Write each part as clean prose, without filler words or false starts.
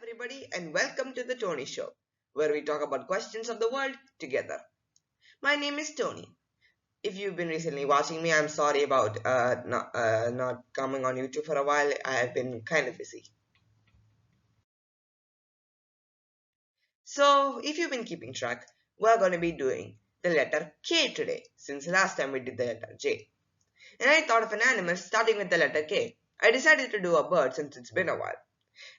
everybody, and welcome to the Tony Show, where we talk about questions of the world together. My name is Tony. If you've been recently watching me, I'm sorry about not coming on YouTube for a while. I have been kind of busy. So, if you've been keeping track, we're going to be doing the letter K today, since last time we did the letter J. And I thought of an animal starting with the letter K. I decided to do a bird since it's been a while.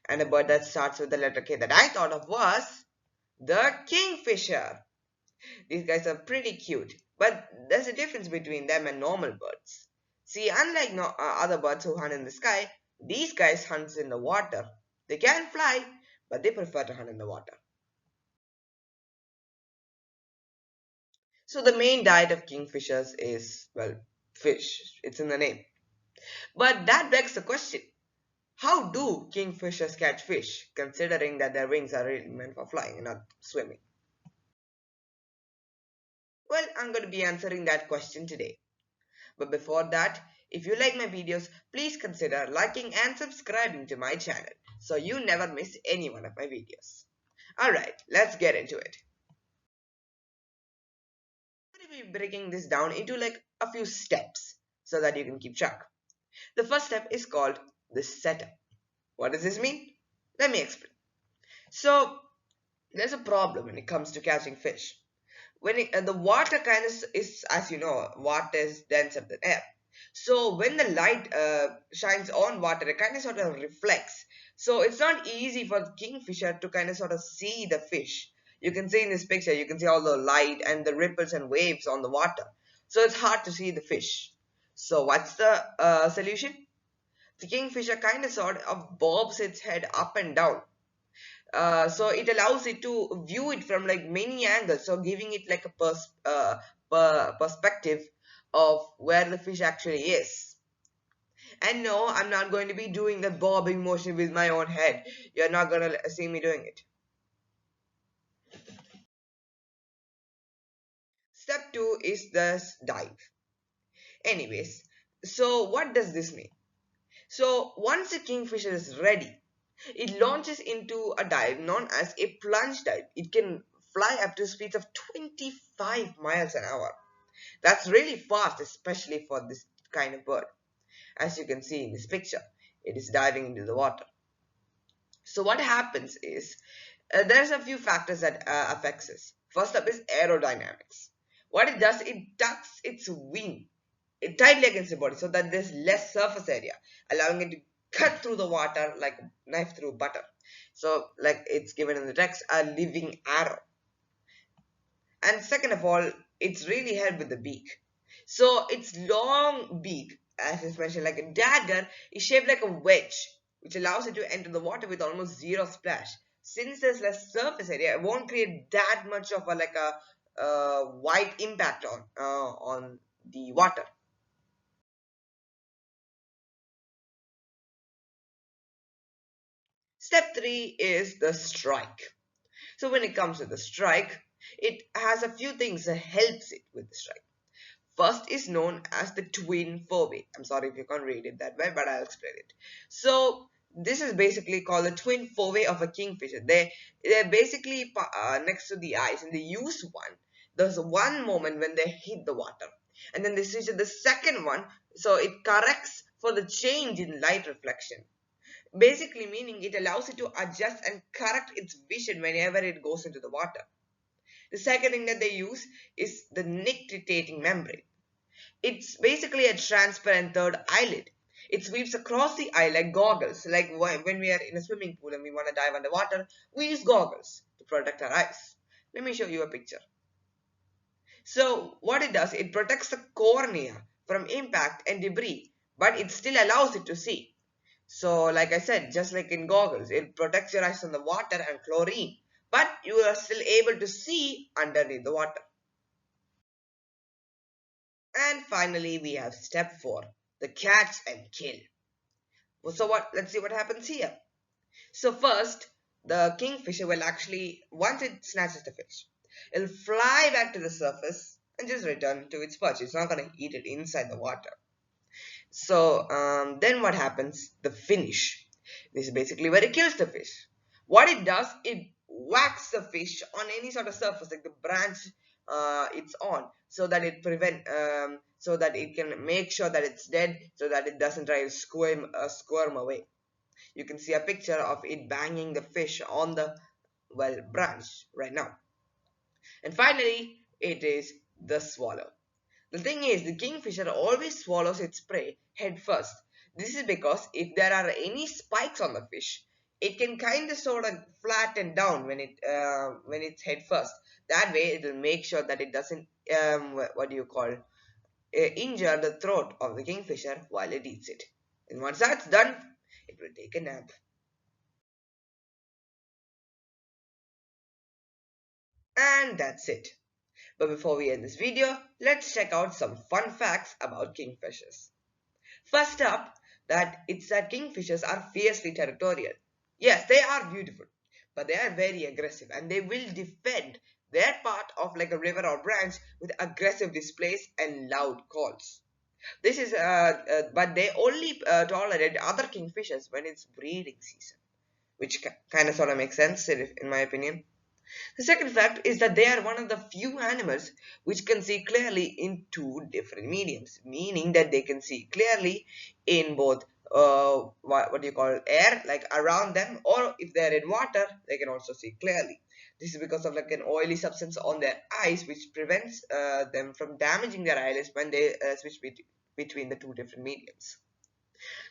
And a bird that starts with the letter K that I thought of was the kingfisher. These guys are pretty cute, but there's a difference between them and normal birds. See, unlike other birds who hunt in the sky, these guys hunt in the water. They can fly, but they prefer to hunt in the water. So the main diet of kingfishers is, well, fish. It's in the name. But that begs the question, how do kingfishers catch fish, considering that their wings are really meant for flying and not swimming? Well, I'm going to be answering that question today. But before that, if you like my videos, please consider liking and subscribing to my channel so you never miss any one of my videos. Alright, let's get into it. I'm going to be breaking this down into like a few steps so that you can keep track. The first step is called the setup. What does this mean? Let me explain. So, there's a problem when it comes to catching fish. The water kind of is, as you know, water is denser than air. So when the light shines on water, it kind of sort of reflects. So it's not easy for the kingfisher to kind of sort of see the fish. You can see in this picture, you can see all the light and the ripples and waves on the water. So it's hard to see the fish. So what's the solution? The kingfisher kind of sort of bobs its head up and down. So it allows it to view it from like many angles, so giving it like a perspective of where the fish actually is. And no, I'm not going to be doing the bobbing motion with my own head. You're not going to see me doing it. Step 2 is the dive. Anyways, so what does this mean? So once a kingfisher is ready, it launches into a dive known as a plunge dive. It can fly up to speeds of 25 miles an hour. That's really fast, especially for this kind of bird. As you can see in this picture, it is diving into the water. So what happens is, there's a few factors that affects this. First up is aerodynamics. What it does, it tucks its wing tightly against the body so that there's less surface area, allowing it to cut through the water like a knife through butter. So like it's given in the text, a living arrow. And second of all, it's really held with the beak. So its long beak, as is mentioned, like a dagger, is shaped like a wedge, which allows it to enter the water with almost zero splash. Since there's less surface area, it won't create that much of a like a wide impact on the water. Step 3 is the strike. So when it comes to the strike, it has a few things that helps it with the strike. First is known as the twin forebay. I'm sorry if you can't read it that way, but I'll explain it. So this is basically called the twin forebay of a kingfisher. They're basically next to the eyes, and they use one. There's one moment when they hit the water, and then they switch to the second one, so it corrects for the change in light reflection. Basically meaning it allows it to adjust and correct its vision whenever it goes into the water. The second thing that they use is the nictitating membrane. It's basically a transparent third eyelid. It sweeps across the eye like goggles. Like when we are in a swimming pool and we want to dive underwater, we use goggles to protect our eyes. Let me show you a picture. So what it does, it protects the cornea from impact and debris, but it still allows it to see. So like I said, just like in goggles, it protects your eyes from the water and chlorine, but you are still able to see underneath the water. And finally, we have step 4, the catch and kill. So let's see what happens here. So first, the kingfisher will actually, once it snatches the fish, it'll fly back to the surface and just return to its perch. It's not going to eat it inside the water. So then what happens? The finish. This is basically where it kills the fish. What it does, it whacks the fish on any sort of surface, like the branch it's on, so that so that it can make sure that it's dead, so that it doesn't try to squirm away. You can see a picture of it banging the fish on the branch right now. And finally, it is the swallow. The thing is, the kingfisher always swallows its prey head first. This is because if there are any spikes on the fish, it can kind of sort of flatten down when it's head first. That way, it will make sure that it doesn't what do you call injure the throat of the kingfisher while it eats it. And once that's done, it will take a nap. And that's it. But before we end this video, let's check out some fun facts about kingfishers. First up, that kingfishers are fiercely territorial. Yes, they are beautiful, but they are very aggressive and they will defend their part of like a river or branch with aggressive displays and loud calls. But they only tolerate other kingfishers when it's breeding season, which kind of sort of makes sense in my opinion. The second fact is that they are one of the few animals which can see clearly in two different mediums, meaning that they can see clearly in both what do you call air, like around them, or if they're in water, they can also see clearly. This is because of like an oily substance on their eyes, which prevents them from damaging their eyelids when they switch between the two different mediums.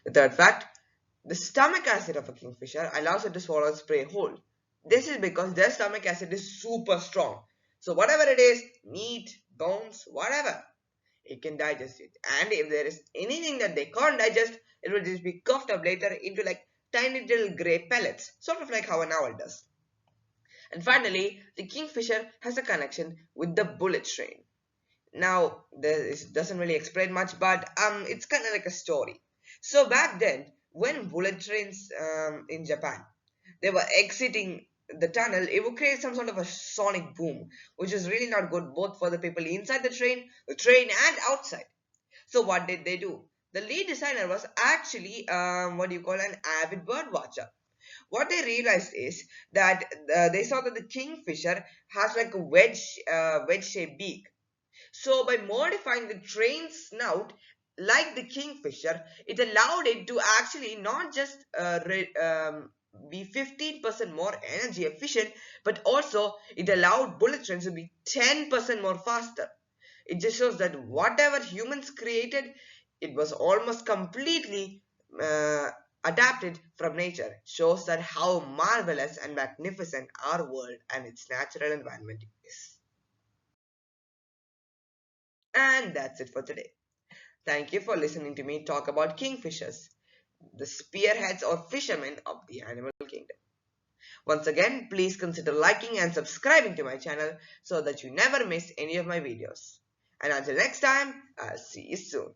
The third fact, the stomach acid of a kingfisher allows it to swallow its prey whole. This is because their stomach acid is super strong. So whatever it is, meat, bones, whatever, it can digest it. And if there is anything that they can't digest, it will just be coughed up later into like tiny little grey pellets, sort of like how an owl does. And finally, the kingfisher has a connection with the bullet train. Now, this doesn't really explain much, but it's kind of like a story. So back then, when bullet trains in Japan, they were exiting the tunnel, it would create some sort of a sonic boom, which is really not good both for the people inside the train and outside. So what did they do? The lead designer was actually what do you call an avid bird watcher. What they realized is that they saw that the kingfisher has like a wedge-shaped beak, so by modifying the train's snout like the kingfisher, it allowed it to actually not just be 15% more energy efficient, but also it allowed bullet trains to be 10% more faster. It just shows that whatever humans created, it was almost completely uh, adapted from nature. Shows that how marvelous and magnificent our world and its natural environment is. And that's it for today. Thank you for listening to me talk about kingfishers, the spearheads or fishermen of the animal kingdom. Once again, please consider liking and subscribing to my channel so that you never miss any of my videos. And until next time, I'll see you soon.